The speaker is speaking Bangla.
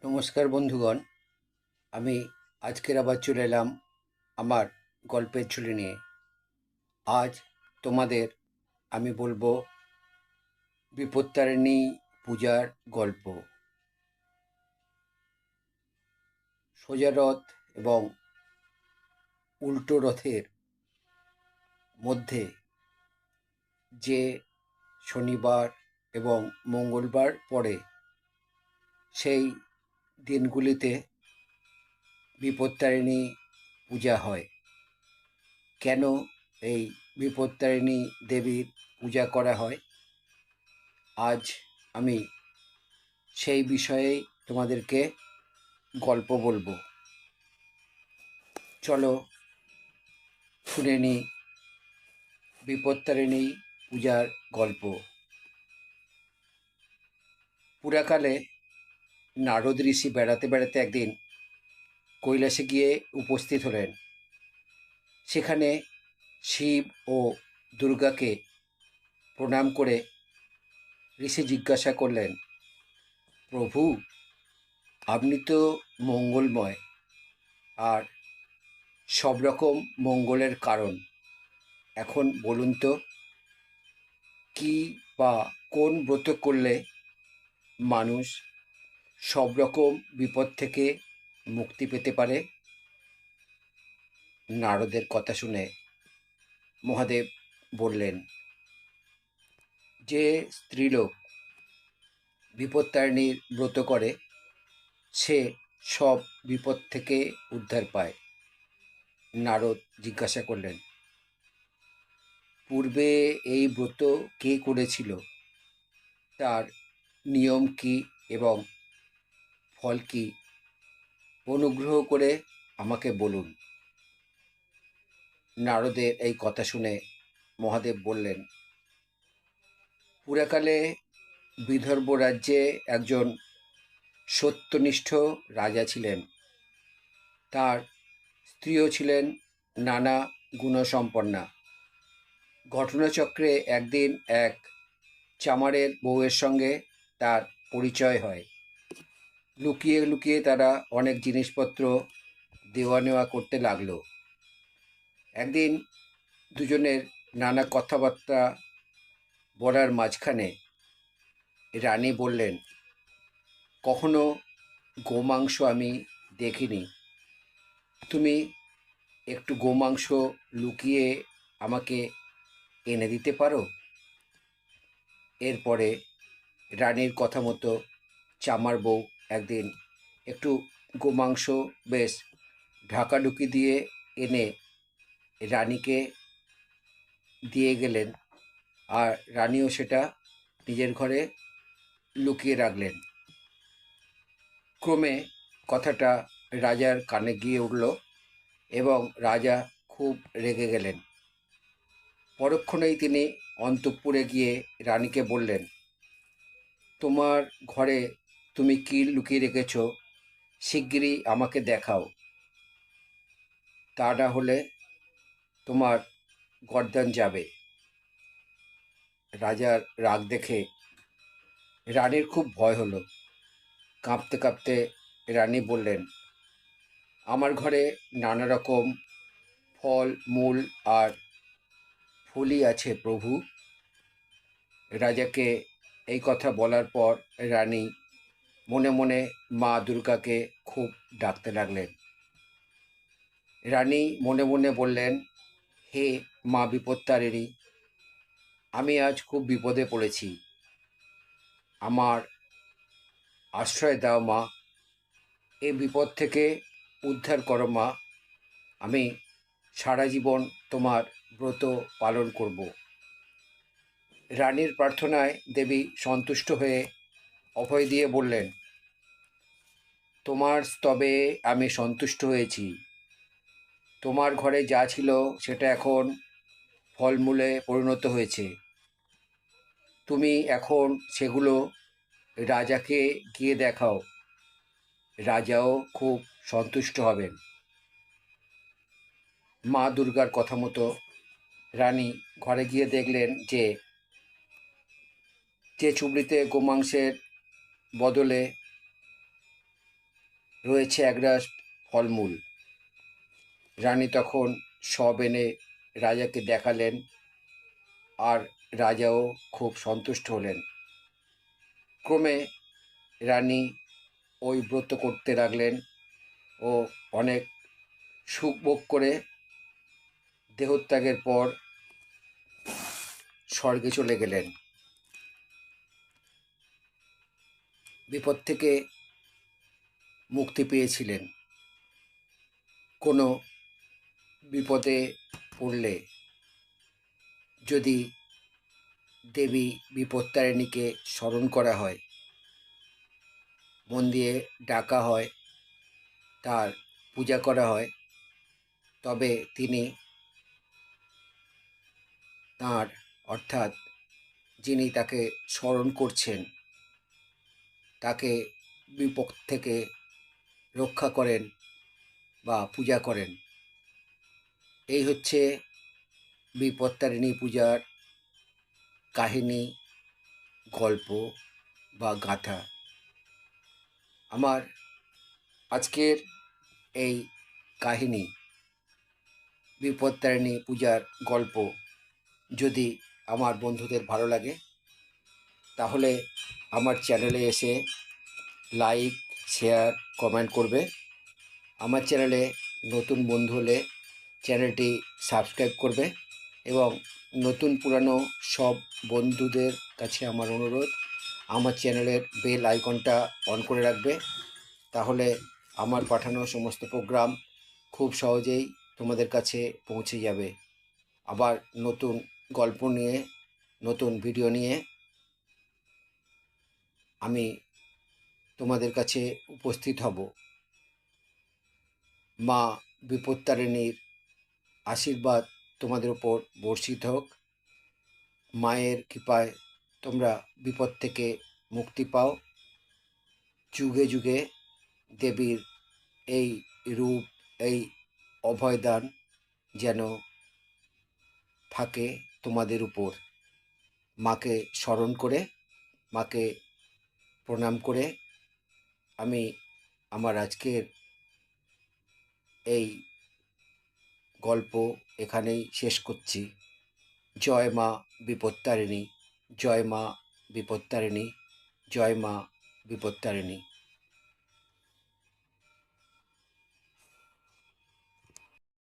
নমস্কার বন্ধুগণ। আমি আজকের আবার চলে এলাম আমার গল্পের ঝুলি নিয়ে। আজ তোমাদের আমি বলবো বিপত্তারিণী পূজার গল্প। সোজা রথ এবং উল্টো রথের মধ্যে যে শনিবার এবং মঙ্গলবার পড়ে, সেই দিনগুলিতে বিপত্তারিণী পূজা হয়। কেন এই বিপত্তারিণী দেবীর পূজা করা হয়, আজ আমি সেই বিষয়েই তোমাদেরকে গল্প বলবো। চলো শুনে নিই বিপত্তারিণী পূজার গল্প। পুরাকালে নারদ ঋষি বেড়াতে বেড়াতে একদিন কৈলাসে গিয়ে উপস্থিত হলেন। সেখানে শিব ও দুর্গাকে প্রণাম করে ঋষি জিজ্ঞাসা করলেন, প্রভু, আপনি তো মঙ্গলময় আর সব রকম মঙ্গলের কারণ। এখন বলুন তো, কি বা কোন ব্রত করলে মানুষ সব রকম বিপদ থেকে মুক্তি পেতে পারে? নারদের কথা শুনে মহাদেব বললেন, যে স্ত্রীলোক বিপত্তারিণীর ব্রত করে সে সব বিপদ থেকে উদ্ধার পায়। নারদ জিজ্ঞাসা করলেন, পূর্বে এই ব্রত কে করেছিল, তার নিয়ম কি এবং ফল কি? অনুগ্রহ করে আমাকে বলুন। নারদের এই কথা শুনে মহাদেব বললেন, পুরাকালে বিদর্ভ রাজ্যে একজন সত্যনিষ্ঠ রাজা ছিলেন। তার স্ত্রীও ছিলেন নানা গুণসম্পন্না। ঘটনাচক্রে একদিন এক চামারের বউয়ের সঙ্গে তার পরিচয় হয়। লুকিয়ে লুকিয়ে তারা অনেক জিনিসপত্র দেওয়া নেওয়া করতে লাগলো। একদিন দুজনের নানা কথাবার্তা বলার মাঝখানে রানী বললেন, কখনো গোমাংস আমি দেখিনি, তুমি একটু গোমাংস লুকিয়ে আমাকে এনে দিতে পারো? এরপরে রানীর কথা মতো চামার বউ একদিন একটু গোমাংস বেশ ঢাকাঢুকি দিয়ে এনে রানীকে দিয়ে গেলেন, আর রানীও সেটা নিজের ঘরে লুকিয়ে রাখলেন। ক্রমে কথাটা রাজার কানে গিয়ে উঠল এবং রাজা খুব রেগে গেলেন। পরক্ষণেই তিনি অন্তঃপুরে গিয়ে রানীকে বললেন, তোমার ঘরে তুমি কি লুকিয়ে রেখেছ, শিগগিরই আমাকে দেখাও, তা না হলে তোমার গর্দান যাবে। রাজার রাগ দেখে রানীর খুব ভয় হলো। কাঁপতে কাঁপতে রানী বললেন, আমার ঘরে নানা রকম ফল মূল আর ফুলই আছে প্রভু। রাজাকে এই কথা বলার পর রানী মনে মনে মা দুর্গাকে খুব ডাকতে লাগলেন। রানী মনে মনে বললেন, হে মা বিপত্তারিণী, আমি আজ খুব বিপদে পড়েছি, আমার আশ্রয় দাও মা, এই বিপদ থেকে উদ্ধার করো মা, আমি সারা জীবন তোমার ব্রত পালন করব। রানীর প্রার্থনায় দেবী সন্তুষ্ট হয়ে অভয় দিয়ে বললেন, তোমার স্তবে আমি সন্তুষ্ট হয়েছি। তোমার ঘরে যা ছিল সেটা এখন ফলমূলে পরিণত হয়েছে। তুমি এখন সেগুলো রাজাকে গিয়ে দেখাও, রাজাও খুব সন্তুষ্ট হবেন। মা দুর্গার কথা মতো রানী ঘরে গিয়ে দেখলেন যে চুবড়িতে গোমাংসের বদলে রয়েছে একরাশ ফলমূল। রানী তখন সব এনে রাজাকে দেখালেন, আর রাজাও খুব সন্তুষ্ট হলেন। ক্রমে রানী ওই ব্রত করতে লাগলেন ও অনেক সুখ ভোগ করে দেহত্যাগের পর স্বর্গে চলে গেলেন। বিপদ থেকে মুক্তি পেয়েছিলেন। কোনো বিপদে পড়লে যদি দেবী বিপত্তারিণীকে স্মরণ করা হয়, মন দিয়ে ডাকা হয়, তার পূজা করা হয়, তবে তিনি তাঁর অর্থাৎ যিনি তাকে স্মরণ করছেন তাকে বিপদ থেকে রক্ষা করেন বা পূজা করেন। এই হচ্ছে বিপত্তারিণী পূজার কাহিনী, গল্প বা গাথা। আমার আজকের এই কাহিনী বিপত্তারিণী পূজার গল্প যদি আমার বন্ধুদের ভালো লাগে, তাহলে আমার চ্যানেলে এসে লাইক, শেয়ার, কমেন্ট করবে। আমার চ্যানেলে নতুন বন্ধু হলে চ্যানেলটি সাবস্ক্রাইব করবে এবং নতুন পুরানো সব বন্ধুদের কাছে আমার অনুরোধ, আমার চ্যানেলের বেল আইকনটা অন করে রাখবে। তাহলে আমার পাঠানো সমস্ত প্রোগ্রাম খুব সহজেই তোমাদের কাছে পৌঁছে যাবে। আবার নতুন গল্প নিয়ে, নতুন ভিডিও নিয়ে আমি তোমাদের কাছে উপস্থিত হব। মা বিপত্তারিণীর আশীর্বাদ তোমাদের উপর বর্ষিত হোক। মায়ের কৃপায় তোমরা বিপদ থেকে মুক্তি পাও। যুগে যুগে দেবীর এই রূপ, এই অভয়দান যেন থাকে তোমাদের উপর। মাকে স্মরণ করে, মাকে প্রণাম করে আমি আমার আজকের এই গল্প এখানেই শেষ করছি। জয় মা বিপত্তারিণী, জয় মা বিপত্তারিণী, জয় মা বিপত্তারিণী।